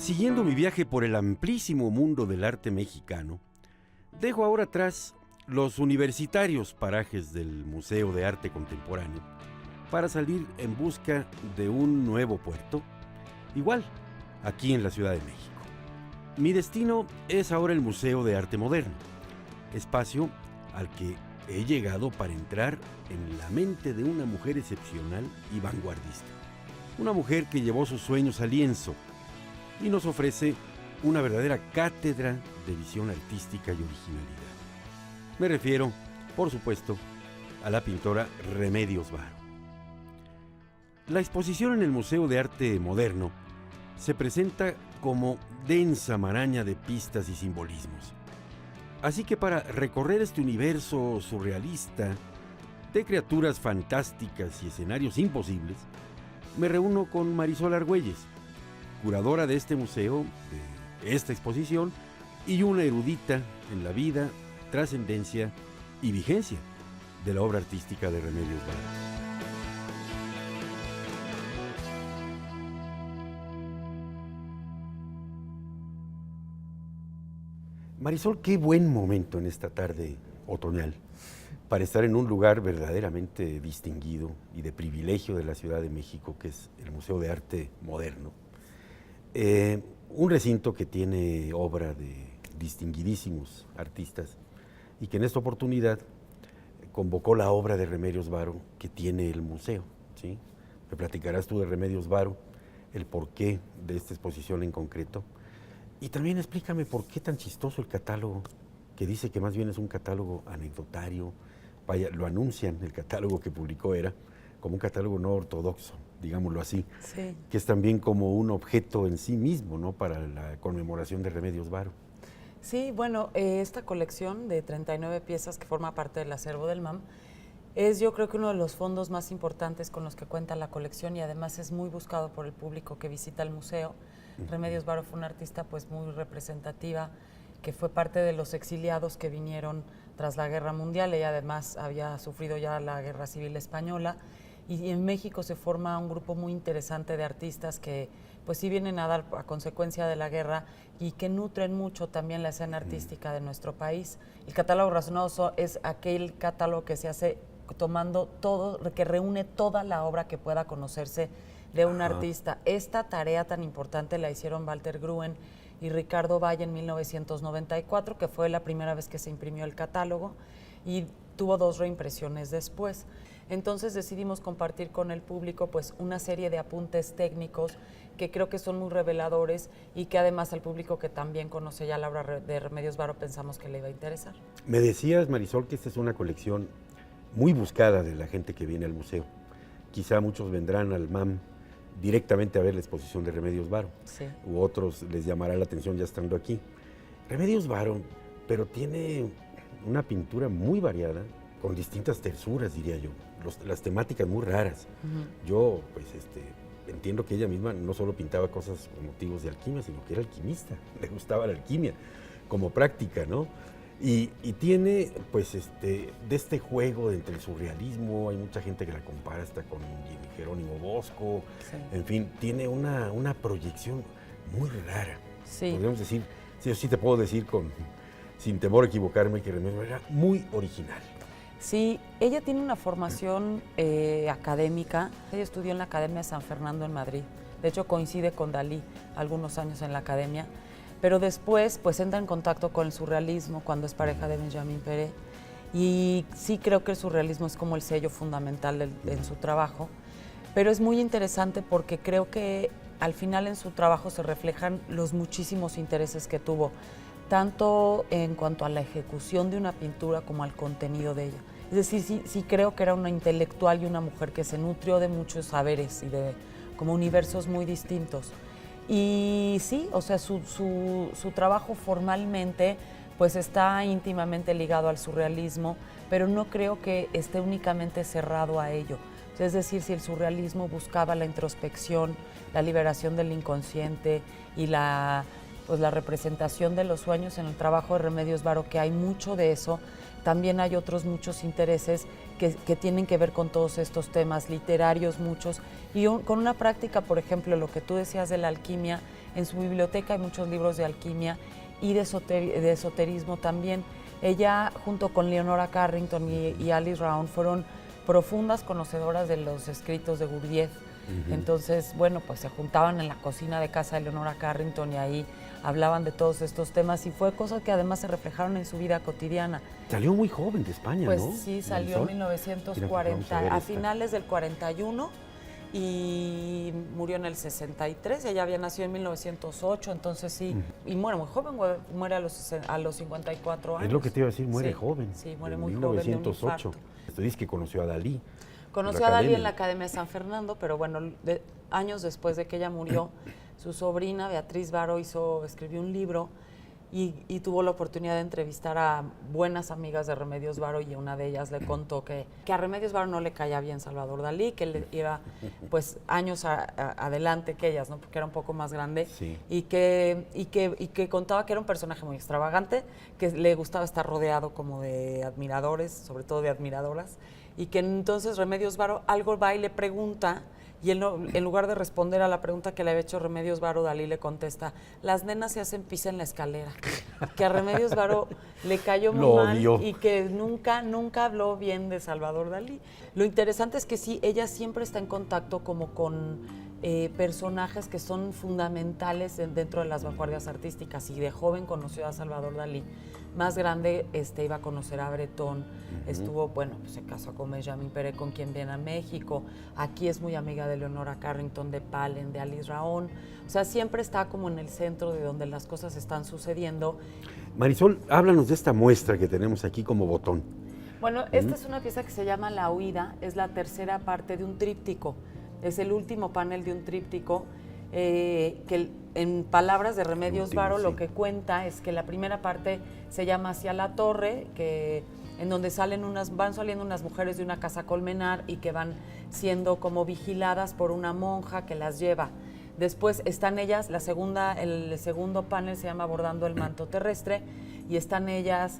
Siguiendo mi viaje por el amplísimo mundo del arte mexicano, dejo ahora atrás los universitarios parajes del Museo de Arte Contemporáneo para salir en busca de un nuevo puerto, igual, aquí en la Ciudad de México. Mi destino es ahora el Museo de Arte Moderno, espacio al que he llegado para entrar en la mente de una mujer excepcional y vanguardista. Una mujer que llevó sus sueños al lienzo y nos ofrece una verdadera cátedra de visión artística y originalidad. Me refiero, por supuesto, a la pintora Remedios Varo. La exposición en el Museo de Arte Moderno se presenta como densa maraña de pistas y simbolismos. Así que para recorrer este universo surrealista de criaturas fantásticas y escenarios imposibles, me reúno con Marisol Argüelles, curadora de este museo, de esta exposición, y una erudita en la vida, trascendencia y vigencia de la obra artística de Remedios Varo. Marisol, qué buen momento en esta tarde otoñal para estar en un lugar verdaderamente distinguido y de privilegio de la Ciudad de México, que es el Museo de Arte Moderno. Un recinto que tiene obra de distinguidísimos artistas y que en esta oportunidad convocó la obra de Remedios Varo que tiene el museo, ¿sí? Me platicarás tú de Remedios Varo, el porqué de esta exposición en concreto. Y también explícame por qué tan chistoso el catálogo, que dice que más bien es un catálogo anecdotario. Vaya, lo anuncian, el catálogo que publicó era como un catálogo no ortodoxo, digámoslo así, sí, que es también como un objeto en sí mismo, ¿no?, para la conmemoración de Remedios Varo. Sí, bueno, esta colección de 39 piezas que forma parte del acervo del MAM es, yo creo, que uno de los fondos más importantes con los que cuenta la colección, y además es muy buscado por el público que visita el museo. Remedios Varo fue una artista pues muy representativa, que fue parte de los exiliados que vinieron tras la Guerra Mundial. Ella además había sufrido ya la Guerra Civil Española, y en México se forma un grupo muy interesante de artistas que pues sí vienen a dar a consecuencia de la guerra y que nutren mucho también la escena artística de nuestro país. El catálogo Razonoso es aquel catálogo que se hace tomando todo, que reúne toda la obra que pueda conocerse de un artista. Esta tarea tan importante la hicieron Walter Gruen y Ricardo Valle en 1994, que fue la primera vez que se imprimió el catálogo, y tuvo 2 reimpresiones después. Entonces decidimos compartir con el público pues una serie de apuntes técnicos que creo que son muy reveladores y que además al público que también conoce ya la obra de Remedios Varo pensamos que le iba a interesar. Me decías, Marisol, que esta es una colección muy buscada de la gente que viene al museo. Quizá muchos vendrán al MAM directamente a ver la exposición de Remedios Varo, sí, u otros les llamará la atención ya estando aquí. Remedios Varo, pero tiene una pintura muy variada, con distintas tersuras, diría yo, las temáticas muy raras. Yo, pues, entiendo que ella misma no solo pintaba cosas con motivos de alquimia, sino que era alquimista, le gustaba la alquimia como práctica, ¿no? Y tiene, pues, de este juego entre el surrealismo, hay mucha gente que la compara hasta con Jerónimo Bosco, sí, en fin, tiene una proyección muy rara. sí. Podríamos decir, sí te puedo decir sin temor a equivocarme, que Remedios Varo era muy original. Sí, ella tiene una formación académica. Ella estudió en la Academia de San Fernando en Madrid. De hecho, coincide con Dalí algunos años en la academia. Pero después, pues, entra en contacto con el surrealismo cuando es pareja de Benjamin Peré. Y sí creo que el surrealismo es como el sello fundamental en su trabajo. Pero es muy interesante porque creo que al final en su trabajo se reflejan los muchísimos intereses que tuvo, tanto en cuanto a la ejecución de una pintura como al contenido de ella. Es decir, sí creo que era una intelectual y una mujer que se nutrió de muchos saberes y de como universos muy distintos. Y sí, o sea, su trabajo formalmente pues está íntimamente ligado al surrealismo, pero no creo que esté únicamente cerrado a ello. Es decir, si el surrealismo buscaba la introspección, la liberación del inconsciente y la representación de los sueños, en el trabajo de Remedios Varo, que hay mucho de eso, también hay otros muchos intereses que tienen que ver con todos estos temas literarios, muchos, y con una práctica, por ejemplo, lo que tú decías de la alquimia, En su biblioteca hay muchos libros de alquimia y de esoterismo también. Ella, junto con Leonora Carrington y Alice Raon, fueron profundas conocedoras de los escritos de Gurdjieff. Entonces, bueno, pues se juntaban en la cocina de casa de Leonora Carrington y ahí hablaban de todos estos temas y fue cosas que además se reflejaron en su vida cotidiana. Salió muy joven de España, pues, ¿no? Pues sí, salió en 1940, a finales del 41 y murió en el 63. Ella había nacido en 1908, entonces sí, y muere muy joven, muere a los 54 años. Es lo que te iba a decir, muere joven. Sí, muere en muy 1908. joven de un infarto. Tú dices que conoció a Dalí. Conoció a Dalí en la Academia de San Fernando, pero bueno, años después de que ella murió, su sobrina Beatriz Varo escribió un libro y tuvo la oportunidad de entrevistar a buenas amigas de Remedios Varo y una de ellas le contó que a Remedios Varo no le caía bien Salvador Dalí, que él iba pues años adelante que ellas, ¿no? Porque era un poco más grande, sí. y que contaba que era un personaje muy extravagante, que le gustaba estar rodeado como de admiradores, sobre todo de admiradoras, y que entonces Remedios Varo algo va y le pregunta, y él no, en lugar de responder a la pregunta que le había hecho Remedios Varo, Dalí le contesta: las nenas se hacen pis en la escalera. Que a Remedios Varo le cayó muy mal y que nunca habló bien de Salvador Dalí. Lo interesante es que sí, ella siempre está en contacto como con personajes que son fundamentales dentro de las vanguardias artísticas, y de joven conoció a Salvador Dalí. Más grande iba a conocer a Bretón, estuvo, bueno, pues se casó con Benjamin Pérez, con quien viene a México. Aquí es muy amiga de Leonora Carrington, de Palen, de Alice Raon. O sea, siempre está como en el centro de donde las cosas están sucediendo. Marisol, háblanos de esta muestra que tenemos aquí como botón. Bueno, esta es una pieza que se llama La Huida, es la tercera parte de un tríptico. Es el último panel de un tríptico que en palabras de Remedios Varo, lo que cuenta es que la primera parte se llama Hacia la Torre, en donde van saliendo unas mujeres de una casa colmenar y que van siendo como vigiladas por una monja que las lleva. Después están ellas, el segundo panel se llama Bordando el manto terrestre, y están ellas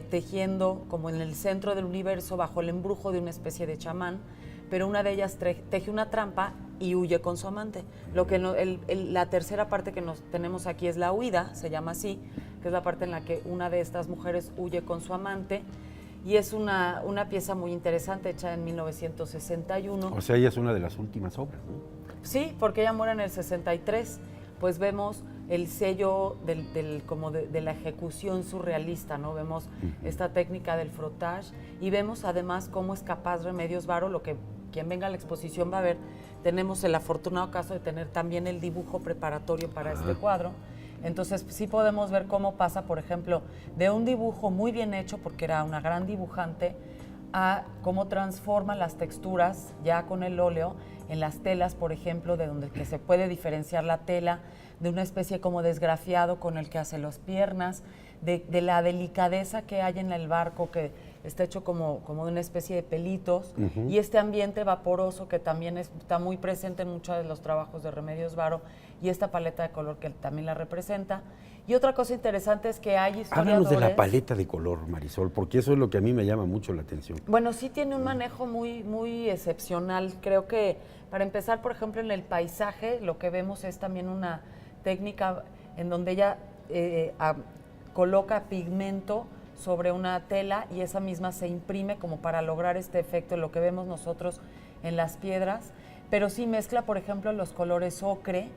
tejiendo como en el centro del universo bajo el embrujo de una especie de chamán, pero una de ellas teje una trampa y huye con su amante. La tercera parte que tenemos aquí es La Huida, se llama así, que es la parte en la que una de estas mujeres huye con su amante, y es una pieza muy interesante, hecha en 1961. O sea, ella es una de las últimas obras, ¿no? Sí, porque ella muere en el 63, pues vemos el sello de la ejecución surrealista, ¿no? Vemos esta técnica del frottage y vemos además cómo es capaz Remedios Varo, lo que quien venga a la exposición va a ver. Tenemos el afortunado caso de tener también el dibujo preparatorio para este cuadro. Entonces sí podemos ver cómo pasa, por ejemplo, de un dibujo muy bien hecho, porque era una gran dibujante, a cómo transforma las texturas ya con el óleo en las telas, por ejemplo, que se puede diferenciar la tela de una especie como de esgrafiado con el que hace las piernas, de la delicadeza que hay en el barco, que está hecho como de una especie de pelitos, y este ambiente vaporoso que también está muy presente en muchos de los trabajos de Remedios Varo, y esta paleta de color que también la representa. Y otra cosa interesante es que hay historiadores... Háblanos de la paleta de color, Marisol, porque eso es lo que a mí me llama mucho la atención. Bueno, sí tiene un manejo muy, muy excepcional. Creo que, para empezar, por ejemplo, en el paisaje, lo que vemos es también una técnica en donde ella coloca pigmento sobre una tela y esa misma se imprime como para lograr este efecto, lo que vemos nosotros en las piedras, pero sí mezcla, por ejemplo, los colores ocre,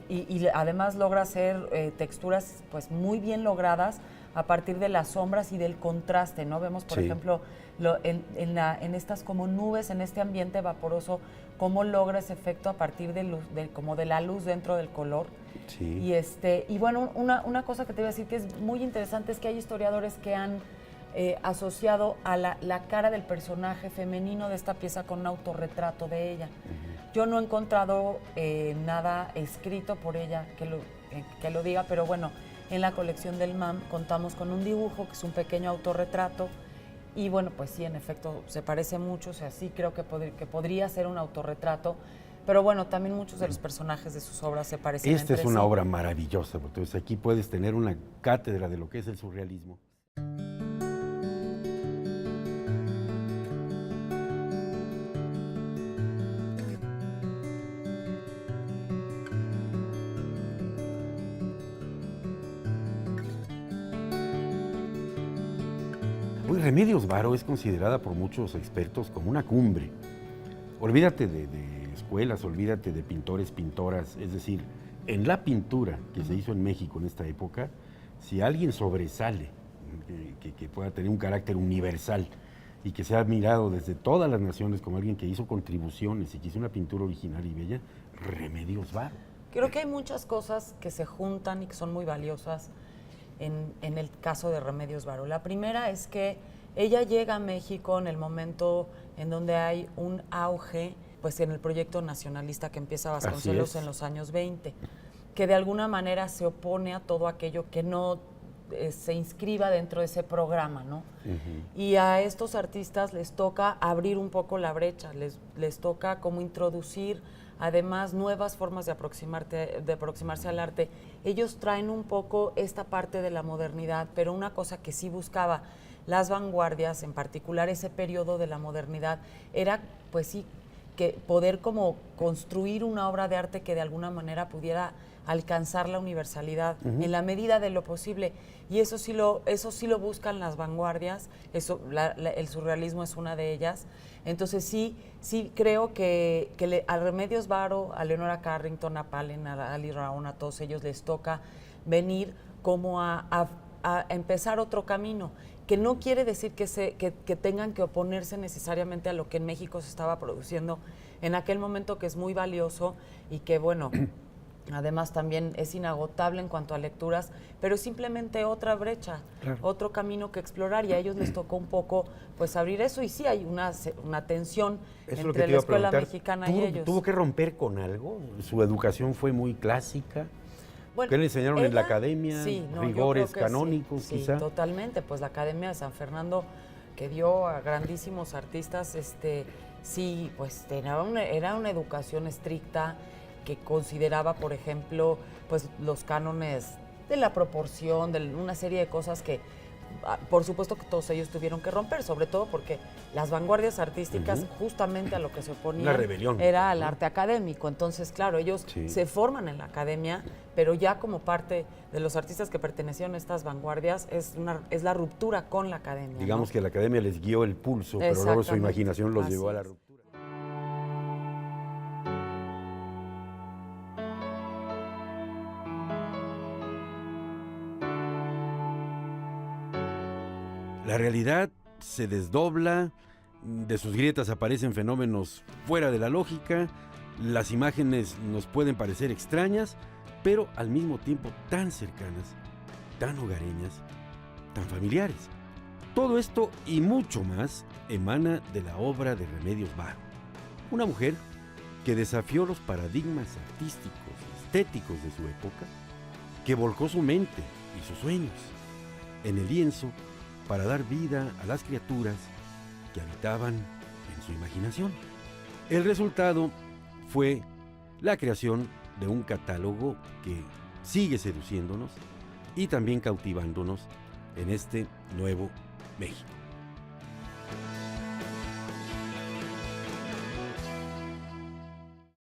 y además logra hacer texturas pues muy bien logradas a partir de las sombras y del contraste, ¿no? Vemos, por ejemplo, en estas como nubes, en este ambiente vaporoso, cómo logra ese efecto a partir como de la luz dentro del color. Sí. Y bueno, una cosa que te iba a decir que es muy interesante es que hay historiadores que han asociado a la cara del personaje femenino de esta pieza con un autorretrato de ella. Yo no he encontrado nada escrito por ella que lo diga, pero bueno, en la colección del MAM contamos con un dibujo que es un pequeño autorretrato, y bueno, pues sí, en efecto, se parece mucho, o sea, sí creo que podría ser un autorretrato, pero bueno, también muchos de los personajes de sus obras se parecen entre sí. Esta es una obra maravillosa, porque entonces aquí puedes tener una cátedra de lo que es el surrealismo. Uy, Remedios Varo es considerada por muchos expertos como una cumbre. Olvídate de escuelas, olvídate de pintores, pintoras, es decir, en la pintura que se hizo en México en esta época, si alguien sobresale, que pueda tener un carácter universal y que sea admirado desde todas las naciones como alguien que hizo contribuciones y que hizo una pintura original y bella, Remedios Varo. Creo que hay muchas cosas que se juntan y que son muy valiosas en el caso de Remedios Varo. La primera es que ella llega a México en el momento en donde hay un auge, pues en el proyecto nacionalista que empieza Vasconcelos en los años 20, que de alguna manera se opone a todo aquello que no se inscriba dentro de ese programa, ¿no? Y a estos artistas les toca abrir un poco la brecha, les toca como introducir además nuevas formas de aproximarse al arte. Ellos traen un poco esta parte de la modernidad, pero una cosa que sí buscaba las vanguardias, en particular ese periodo de la modernidad, era pues sí, que poder como construir una obra de arte que de alguna manera pudiera alcanzar la universalidad en la medida de lo posible, y eso sí lo buscan las vanguardias, el surrealismo es una de ellas. Entonces sí creo que a Remedios Varo, a Leonora Carrington, a Palen, a Ali Raón, a todos ellos les toca venir como a empezar otro camino, que no quiere decir que tengan que oponerse necesariamente a lo que en México se estaba produciendo en aquel momento, que es muy valioso y que, bueno, además también es inagotable en cuanto a lecturas, pero simplemente otra brecha, claro, otro camino que explorar, y a ellos les tocó un poco pues abrir eso, y sí hay una tensión entre la escuela mexicana y ellos. ¿Tuvo que romper con algo? ¿Su educación fue muy clásica? Bueno, ¿qué le enseñaron en la academia? Sí, no, rigores canónicos, sí, quizá. Sí, totalmente, pues la Academia de San Fernando, que dio a grandísimos artistas, sí, pues era una educación estricta, que consideraba, por ejemplo, pues los cánones de la proporción, de una serie de cosas que, por supuesto que todos ellos tuvieron que romper, sobre todo porque las vanguardias artísticas, justamente a lo que se oponían, una rebelión, era al arte académico. Entonces, claro, ellos se forman en la academia, pero ya como parte de los artistas que pertenecieron a estas vanguardias, es la ruptura con la academia. Digamos, ¿no? que la academia les guió el pulso, pero luego su imaginación los llevó a la ruptura. La realidad se desdobla, de sus grietas aparecen fenómenos fuera de la lógica, las imágenes nos pueden parecer extrañas, pero al mismo tiempo tan cercanas, tan hogareñas, tan familiares. Todo esto y mucho más emana de la obra de Remedios Varo, una mujer que desafió los paradigmas artísticos y estéticos de su época, que volcó su mente y sus sueños en el lienzo para dar vida a las criaturas que habitaban en su imaginación. El resultado fue la creación de un catálogo que sigue seduciéndonos y también cautivándonos en este nuevo México.